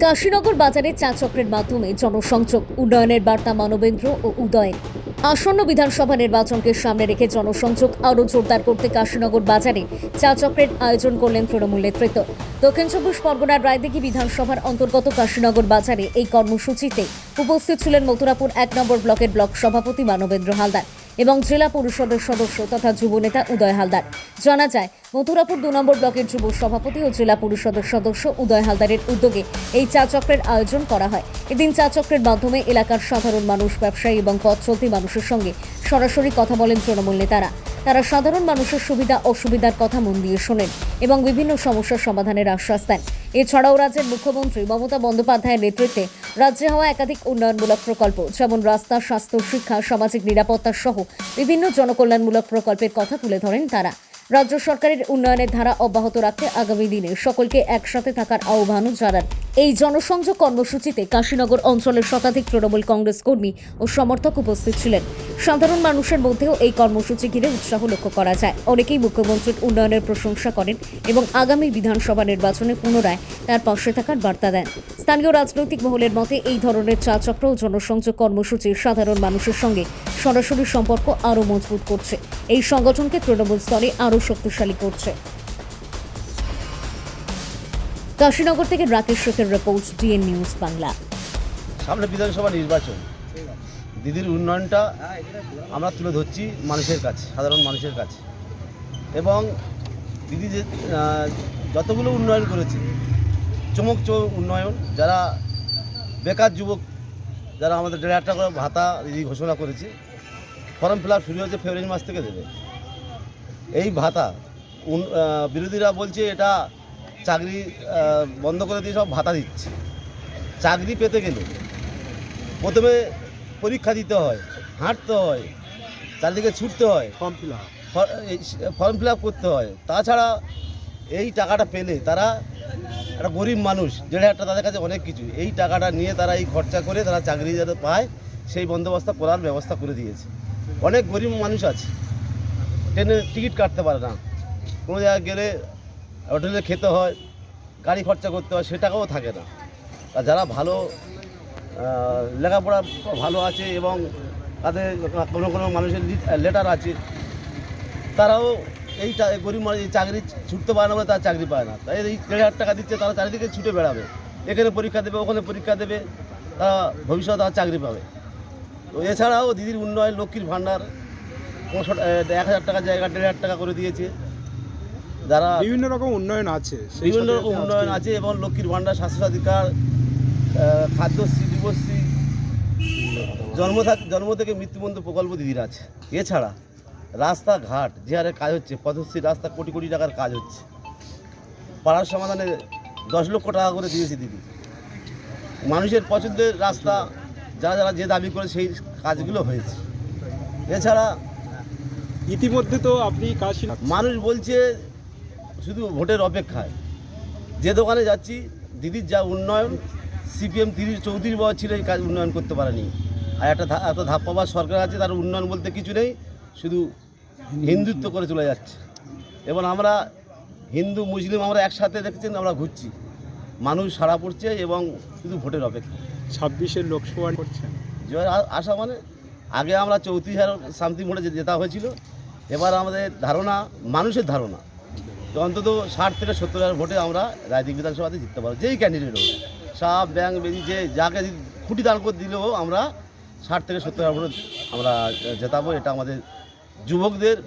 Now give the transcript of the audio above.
কাশীনগর বাজারে চা চক্রের মাধ্যমে জনসংযোগ উন্নয়নের বার্তা মানবেন্দ্র ও উদয়ের। আসন্ন বিধানসভা নির্বাচনকে সামনে রেখে জনসংযোগ আরও জোরদার করতে কাশীনগর বাজারে চা চক্রের আয়োজন করলেন তৃণমূল নেতৃত্ব। দক্ষিণ চব্বিশ পরগনার রায়দিঘি বিধানসভার অন্তর্গত কাশীনগর বাজারে এই কর্মসূচিতে উপস্থিত ছিলেন মথুরাপুর ১ নম্বর ব্লকের ব্লক সভাপতি মানবেন্দ্র হালদার এবং জেলা পরিষদের সদস্য তথা যুবনেতা উদয় হালদার। জানা যায়, মথুরাপুর ২ নম্বর ব্লকের যুব সভাপতি ও জেলা পরিষদের সদস্য উদয় হালদারের উদ্যোগে এই চা চক্রের আয়োজন করা হয়। এদিন চা চক্রের মাধ্যমে এলাকার সাধারণ মানুষ, ব্যবসায়ী এবং পথ চলতি মানুষের সঙ্গে সরাসরি কথা বলেন তৃণমূল নেতারা। তারা সাধারণ মানুষের সুবিধা অসুবিধার কথা মন দিয়ে শোনেন এবং বিভিন্ন সমস্যার সমাধানের আশ্বাস দেন। এছাড়াও রাজ্যের মুখ্যমন্ত্রী মমতা বন্দ্যোপাধ্যায়ের নেতৃত্বে রাজ্যে হওয়া একাধিক উন্নয়নমূলক প্রকল্প, যেমন রাস্তা, স্বাস্থ্য, শিক্ষা, সামাজিক নিরাপত্তা সহ বিভিন্ন জনকল্যাণমূলক প্রকল্পের কথা তুলে ধরেন তারা। রাজ্য সরকারের উন্নয়নের ধারা অব্যাহত রাখতে আগামী দিনে সকলকে একসাথে থাকার আহ্বানও জানান। এই জনসংযোগ কর্মসূচিতে কাশীনগর অঞ্চলের শতাধিক তৃণমূল কংগ্রেস কর্মী ও সমর্থক উপস্থিত ছিলেন। সাধারণ মানুষের মধ্যেও এই কর্মসূচি ঘিরে উৎসাহ লক্ষ্য করা যায়। অনেকেই মুখ্যমন্ত্রীর উন্নয়নের প্রশংসা করেন এবং আগামী বিধানসভা নির্বাচনে পুনরায় তার পাশে থাকার বার্তা দেন। স্থানীয় রাজনৈতিক মহলের মতে এই ধরনের চা চক্র ও জনসংযোগ কর্মসূচি সাধারণ মানুষের সঙ্গে সরাসরি সম্পর্ক আরও মজবুত করছে, এই সংগঠনকে তৃণমূল স্তরে আরও শক্তিশালী করছে। কাশীনগর থেকে রাকেশ শেখের রিপোর্ট, ডিএন নিউজ বাংলা। সামনে বিধানসভা নির্বাচন, দিদির উন্নয়নটা আমরা তুলে ধরছি মানুষের কাছে, সাধারণ মানুষের কাছে। এবং দিদি যে যতগুলো উন্নয়ন করেছে, চমক উন্নয়ন, যারা বেকার যুবক, যারা আমাদের ১,৫০০ টাকা করে ভাতা দিদি ঘোষণা করেছে, ফর্ম ফিল আপ শুরু হয়েছে ফেব্রুয়ারি মাস থেকে দেবে। এই ভাতা বিরোধীরা বলছে এটা চাকরি বন্ধ করে দিয়ে সব ভাতা দিচ্ছে। চাকরি পেতে গেলে প্রথমে পরীক্ষা দিতে হয়, হাঁটতে হয়, চারদিকে ছুটতে হয়, ফর্ম ফিল আপ করতে হয়। তাছাড়া এই টাকাটা পেলে তারা একটা গরিব মানুষ, ১,৫০০ টাকা তাদের কাছে অনেক কিছু। এই টাকাটা নিয়ে তারা এই খরচা করে তারা চাকরি যাতে পায় সেই বন্দোবস্ত করার ব্যবস্থা করে দিয়েছে। অনেক গরিব মানুষ আছে, ট্রেনের টিকিট কাটতে পারে না, কোনো জায়গায় গেলে হোটেলে খেতে হয়, গাড়ি খরচা করতে হয়, সে টাকাও থাকে না। আর যারা ভালো লেখাপড়া ভালো আছে এবং তাদের কোনো কোনো মানুষের লেটার আছে, তারাও এই গরিব মানুষ এই চাকরি ছুটতে পারে না বলে তারা চাকরি পায় না। তাই এই ১,৫০০ টাকা দিচ্ছে, তারা চারিদিকে ছুটে বেড়াবে, এখানে পরীক্ষা দেবে, ওখানে পরীক্ষা দেবে, তারা ভবিষ্যতে তারা চাকরি পাবে। তো এছাড়াও দিদির উন্নয়ন, লক্ষ্মীর ভাণ্ডার ১,০০০ টাকার জায়গা ১,৫০০ টাকা করে দিয়েছে। যারা বিভিন্ন রকম উন্নয়ন আছে, বিভিন্ন রকম উন্নয়ন আছে এবং লক্ষ্মীর ভাণ্ডার, স্বাস্থ্যসাথীকার, খাদ্যশ্রী, যুবশ্রী, জন্ম থেকে মৃত্যু পর্যন্ত প্রকল্প দিদির আছে। এছাড়া রাস্তাঘাট যে হারে কাজ হচ্ছে, পথশ্রী রাস্তা কোটি কোটি টাকার কাজ হচ্ছে। পাড়ার সমাধানে ১০ লক্ষ টাকা করে দিয়েছে দিদি। মানুষের পছন্দের রাস্তা যারা যারা যে দাবি করে সেই কাজগুলো হয়েছে। এছাড়া ইতিমধ্যে তো আপনি মানুষ বলছে শুধু ভোটের অপেক্ষায়। যে দোকানে যাচ্ছি, দিদির যা উন্নয়ন, সিপিএম 34 বছর ছিল এই কাজ উন্নয়ন করতে পারেনি। আর এত ধাপ্পাবাজ সরকার আছে, তার উন্নয়ন বলতে কিছু নেই, শুধু হিন্দুত্ব করে চলে যাচ্ছে। এবং আমরা হিন্দু মুসলিম আমরা একসাথে দেখছেন, আমরা ঘুরছি, মানুষ সাড়া পড়ছে এবং শুধু ভোটের অপেক্ষা। ২৬-এর লোকসভা করছেন জয় আসা মানে আগে আমরা ৩৪,০০০ সামথিং ভোটে জেতা হয়েছিল। এবার আমাদের ধারণা, মানুষের ধারণা, তো অন্তত ৬০ থেকে ৭০,০০০ ভোটে আমরা রায়দিঘি বিধানসভাতে জিততে পারবো। যেই ক্যান্ডিডেট হোক, সাপ ব্যাং বেদি, যে যাকে খুঁটি দান করে দিলেও আমরা ৬০ থেকে ৭০,০০০ ভোটে আমরা জেতাবো। এটা আমাদের যুবকদের